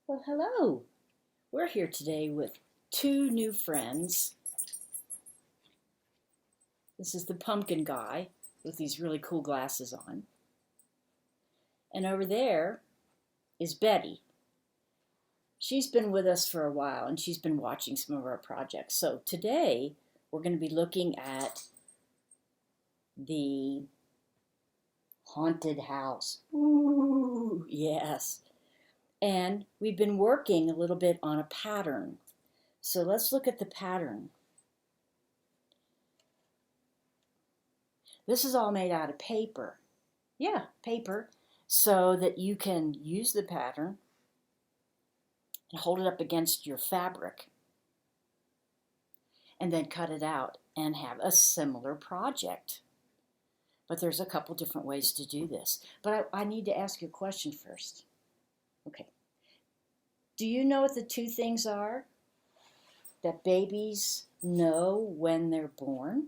Well, hello. We're here today with two new friends. This is the pumpkin guy with these really cool glasses on. And over there is Betty. She's been with us for a while and she's been watching some of our projects. So today we're going to be looking at the haunted house. Ooh, yes. And we've been working a little bit on a pattern. So let's look at the pattern. This is all made out of paper. Yeah, paper. So that you can use the pattern and hold it up against your fabric and then cut it out and have a similar project. But there's a couple different ways to do this. But I need to ask you a question first. Okay. Do you know what the two things are that babies know when they're born?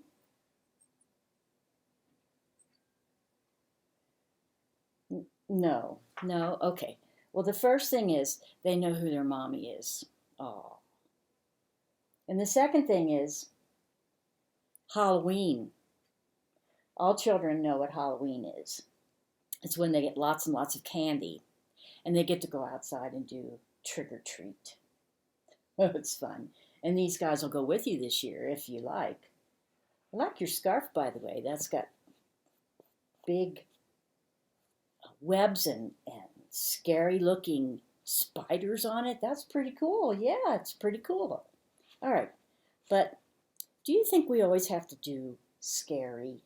No. Okay. Well, the first thing is they know who their mommy is. Oh. And the second thing is Halloween. All children know what Halloween is. It's when they get lots and lots of candy and they get to go outside and do trick or treat. Oh, it's fun. And these guys will go with you this year if you like. I like your scarf, by the way. That's got big webs and scary looking spiders on it. That's pretty cool. Yeah, it's pretty cool. All right, but do you think we always have to do scary?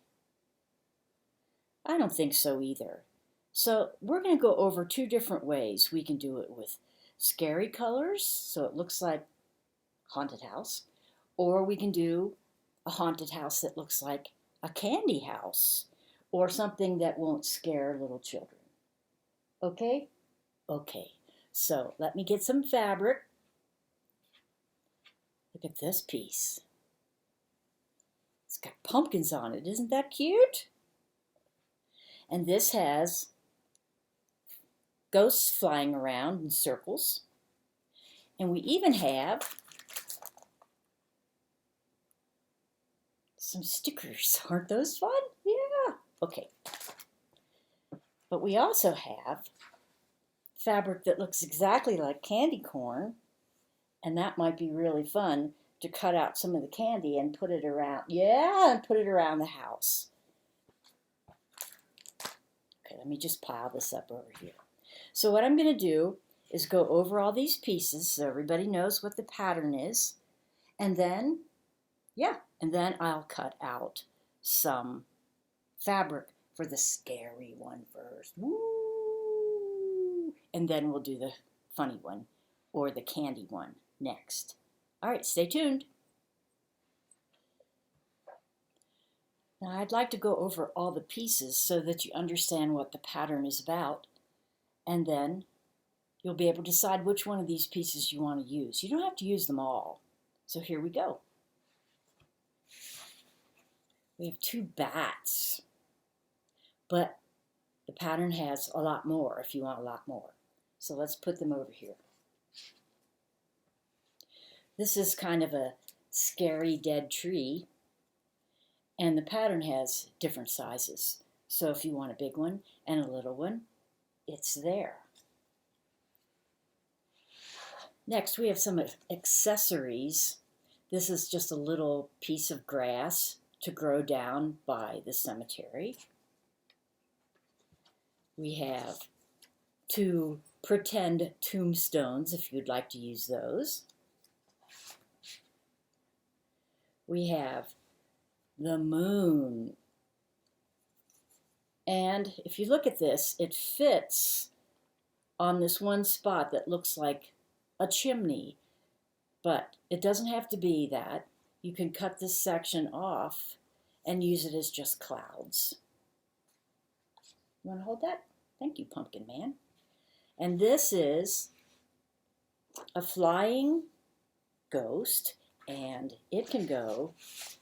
I don't think so either. So we're going to go over two different ways. We can do it with scary colors, so it looks like haunted house, or we can do a haunted house that looks like a candy house, or something that won't scare little children. Okay? Okay. So let me get some fabric. Look at this piece. It's got pumpkins on it. Isn't that cute? And this has ghosts flying around in circles. And we even have some stickers. Aren't those fun? Yeah. Okay. But we also have fabric that looks exactly like candy corn, and that might be really fun to cut out some of the candy and put it around. Yeah, and put it around the house. Okay, let me just pile this up over here. So what I'm going to do is go over all these pieces so everybody knows what the pattern is, and then, I'll cut out some fabric for the scary one first. Woo! And then we'll do the funny one or the candy one next. All right, stay tuned. Now I'd like to go over all the pieces so that you understand what the pattern is about, and then you'll be able to decide which one of these pieces you want to use. You don't have to use them all. So here we go. We have two bats, but the pattern has a lot more if you want a lot more. So let's put them over here. This is kind of a scary dead tree, and the pattern has different sizes. So if you want a big one and a little one, it's there. Next, we have some accessories. This is just a little piece of grass to grow down by the cemetery. We have two pretend tombstones if you'd like to use those. We have the moon. And if you look at this, it fits on this one spot that looks like a chimney, but it doesn't have to be that. You can cut this section off and use it as just clouds. You want to hold that? Thank you, Pumpkin Man. And this is a flying ghost, and it can go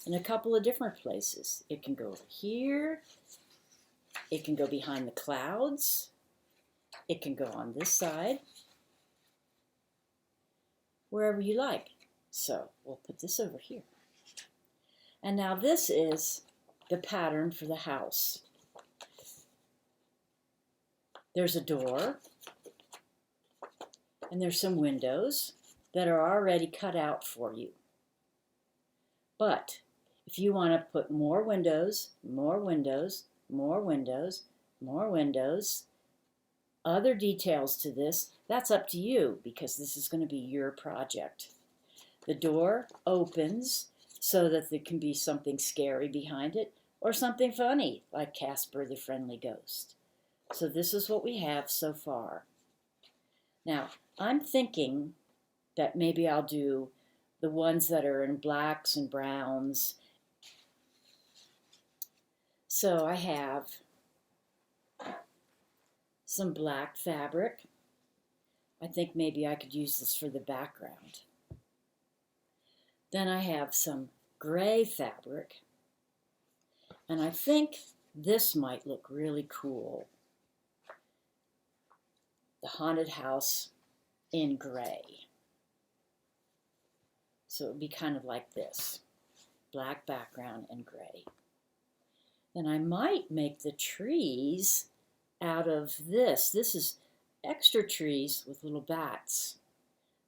in a couple of different places. It can go over here. It can go behind the clouds. It can go on this side. wherever you like. So we'll put this over here. And now this is the pattern for the house. There's a door, and there's some windows that are already cut out for you. But if you want to put more windows, more windows, more windows, more windows, other details to this, that's up to you because this is going to be your project. The door opens so that there can be something scary behind it or something funny like Casper the Friendly Ghost. So this is what we have so far. Now, I'm thinking that maybe I'll do the ones that are in blacks and browns. So I have some black fabric. I think maybe I could use this for the background. Then I have some gray fabric, and I think this might look really cool. The haunted house in gray. So it would be kind of like this, black background and gray. Then I might make the trees out of this. This is extra trees with little bats.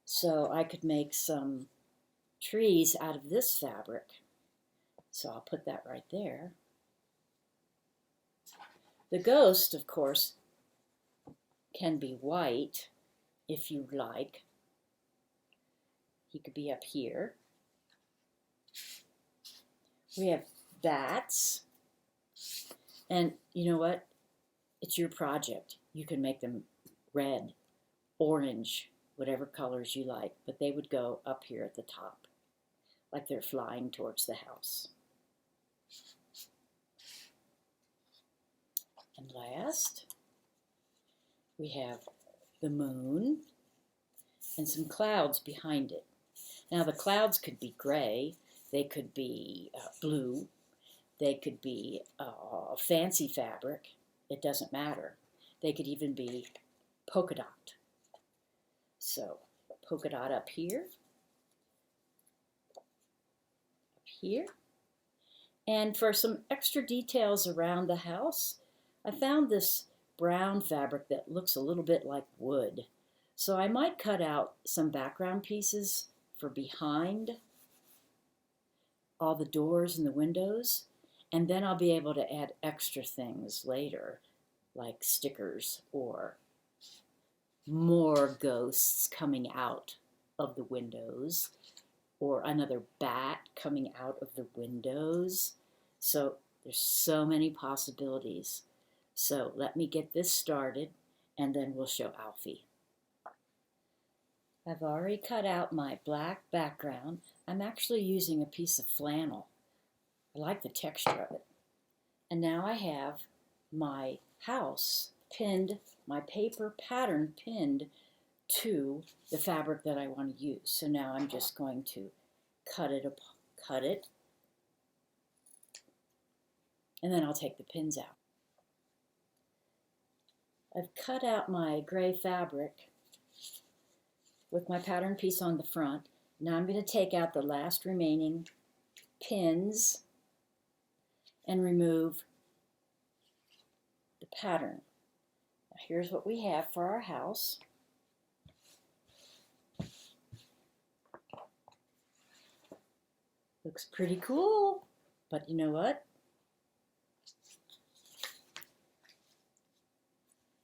So I could make some trees out of this fabric. So I'll put that right there. The ghost, of course, can be white if you like. He could be up here. We have bats. And you know what? It's your project. You can make them red, orange, whatever colors you like, but they would go up here at the top, like they're flying towards the house. And last, we have the moon and some clouds behind it. Now the clouds could be gray, they could be blue, they could be fancy fabric, it doesn't matter. They could even be polka dot. So polka dot up here, and for some extra details around the house, I found this brown fabric that looks a little bit like wood. So I might cut out some background pieces for behind all the doors and the windows, and then I'll be able to add extra things later, like stickers or more ghosts coming out of the windows, or another bat coming out of the windows. So there's so many possibilities. So let me get this started, and then we'll show Alfie. I've already cut out my black background. I'm actually using a piece of flannel. I like the texture of it. And now I have my house pinned, my paper pattern pinned to the fabric that I want to use. So now I'm just going to cut it, and then I'll take the pins out. I've cut out my gray fabric with my pattern piece on the front. Now I'm going to take out the last remaining pins and remove the pattern. Now here's what we have for our house. Looks pretty cool, but you know what?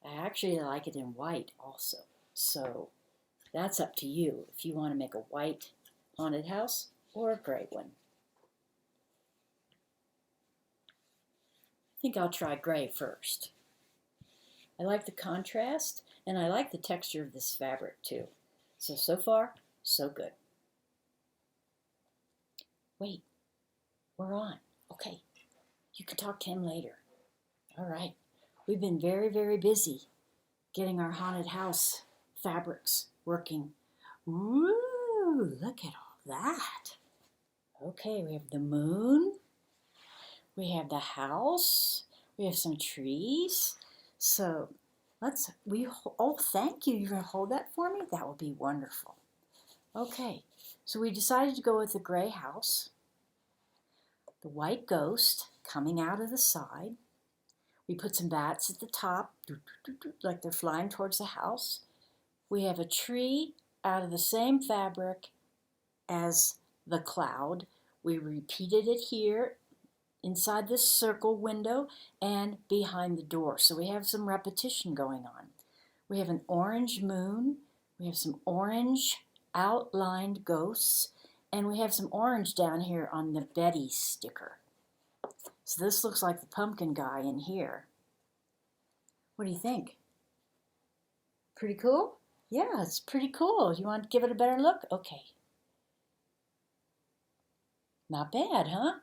I actually like it in white also, so that's up to you if you want to make a white haunted house or a gray one. I think I'll try gray first. I like the contrast, and I like the texture of this fabric too. So far, so good. Wait, we're on. Okay, you can talk to him later. All right, we've been very, very busy getting our haunted house fabrics working. Ooh, look at all that. Okay, we have the moon, we have the house, we have some trees. So oh, thank you. You're gonna hold that for me? That will be wonderful. Okay, so we decided to go with the gray house, the white ghost coming out of the side. We put some bats at the top, like they're flying towards the house. We have a tree out of the same fabric as the cloud. We repeated it here inside this circle window and behind the door. So we have some repetition going on. We have an orange moon. We have some orange outlined ghosts. And we have some orange down here on the Betty sticker. So this looks like the pumpkin guy in here. What do you think? Pretty cool? Yeah, it's pretty cool. You want to give it a better look? Okay. Not bad, huh?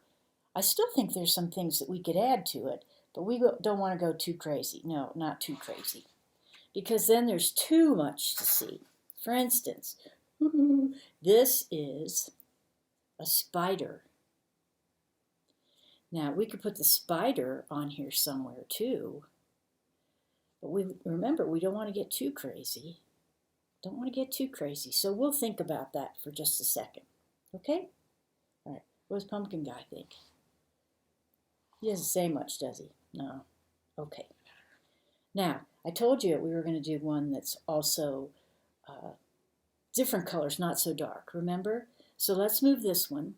I still think there's some things that we could add to it, but we don't want to go too crazy. No, not too crazy. Because then there's too much to see. For instance, this is a spider. Now, we could put the spider on here somewhere too. But remember, we don't want to get too crazy. Don't want to get too crazy. So we'll think about that for just a second. Okay? All right. What does Pumpkin Guy think? He doesn't say much, does he? No. Okay. Now, I told you we were going to do one that's also different colors, not so dark. Remember? So let's move this one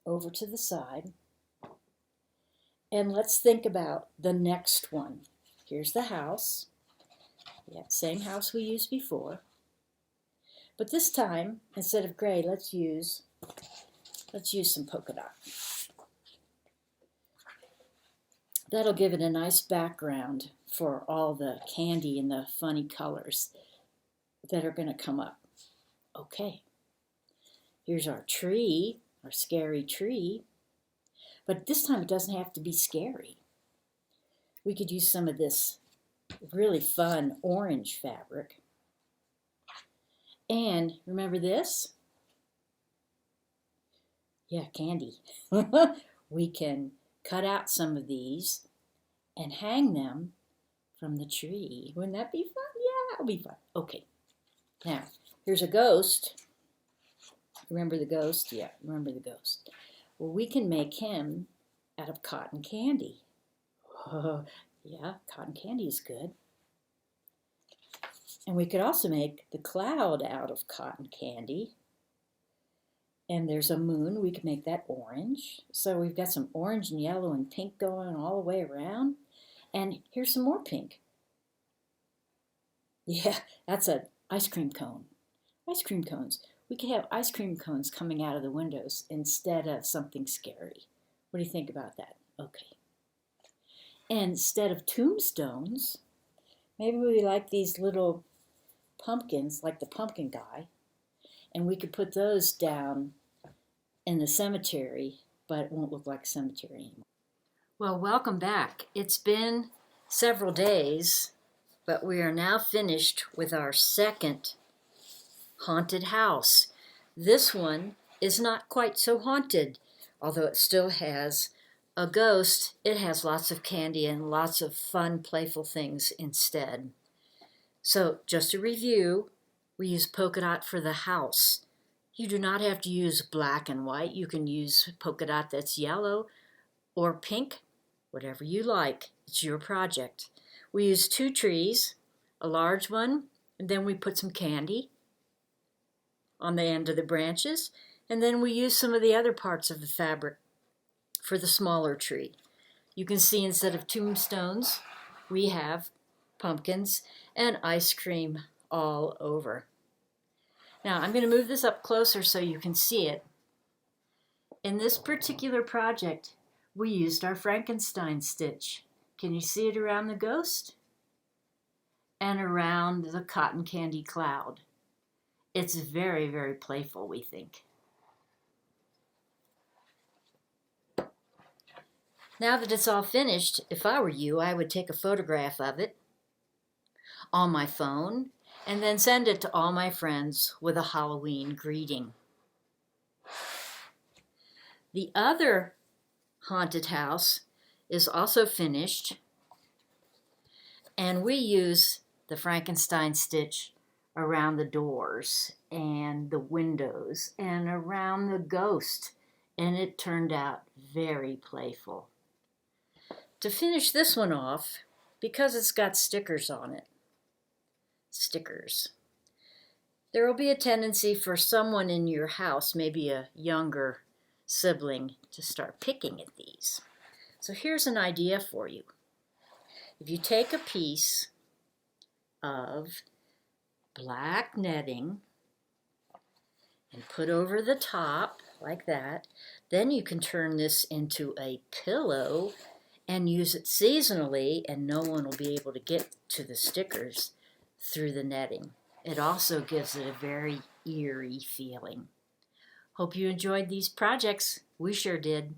over to the side. And let's think about the next one. Here's the house. Yeah, same house we used before. But this time, instead of gray, let's use some polka dot. That'll give it a nice background for all the candy and the funny colors that are going to come up. Okay. Here's our tree, our scary tree. But this time it doesn't have to be scary. We could use some of this really fun orange fabric. And remember this? Yeah, candy. We can cut out some of these and hang them from the tree. Wouldn't that be fun? Yeah, that'll be fun. Okay. Now, here's a ghost. Remember the ghost? Yeah, remember the ghost. Well, we can make him out of cotton candy. Yeah, cotton candy is good. And we could also make the cloud out of cotton candy. And there's a moon. We could make that orange. So we've got some orange and yellow and pink going all the way around. And here's some more pink. Yeah, that's an ice cream cone. Ice cream cones. We could have ice cream cones coming out of the windows instead of something scary. What do you think about that? Okay. And instead of tombstones, maybe we like these little pumpkins, like the pumpkin guy, and we could put those down in the cemetery, but it won't look like a cemetery anymore. Well, welcome back. It's been several days, but we are now finished with our second haunted house. This one is not quite so haunted, although it still has a ghost. It has lots of candy and lots of fun, playful things instead. So just to review, we use polka dot for the house. You do not have to use black and white. You can use polka dot that's yellow or pink, whatever you like. It's your project. We use 2 trees, a large one, and then we put some candy on the end of the branches, and then we use some of the other parts of the fabric for the smaller tree. You can see instead of tombstones, we have pumpkins and ice cream all over. Now I'm going to move this up closer so you can see it. In this particular project, we used our Frankenstein stitch. Can you see it around the ghost? And around the cotton candy cloud. It's very, very playful, we think. Now that it's all finished, if I were you, I would take a photograph of it on my phone and then send it to all my friends with a Halloween greeting. The other haunted house is also finished, and we use the Frankenstein stitch around the doors and the windows and around the ghost, and it turned out very playful. To finish this one off, because it's got stickers on it, there will be a tendency for someone in your house, maybe a younger sibling, to start picking at these. So here's an idea for you. If you take a piece of black netting and put over the top like that, then you can turn this into a pillow and use it seasonally, and no one will be able to get to the stickers through the netting. It also gives it a very eerie feeling. Hope you enjoyed these projects. We sure did.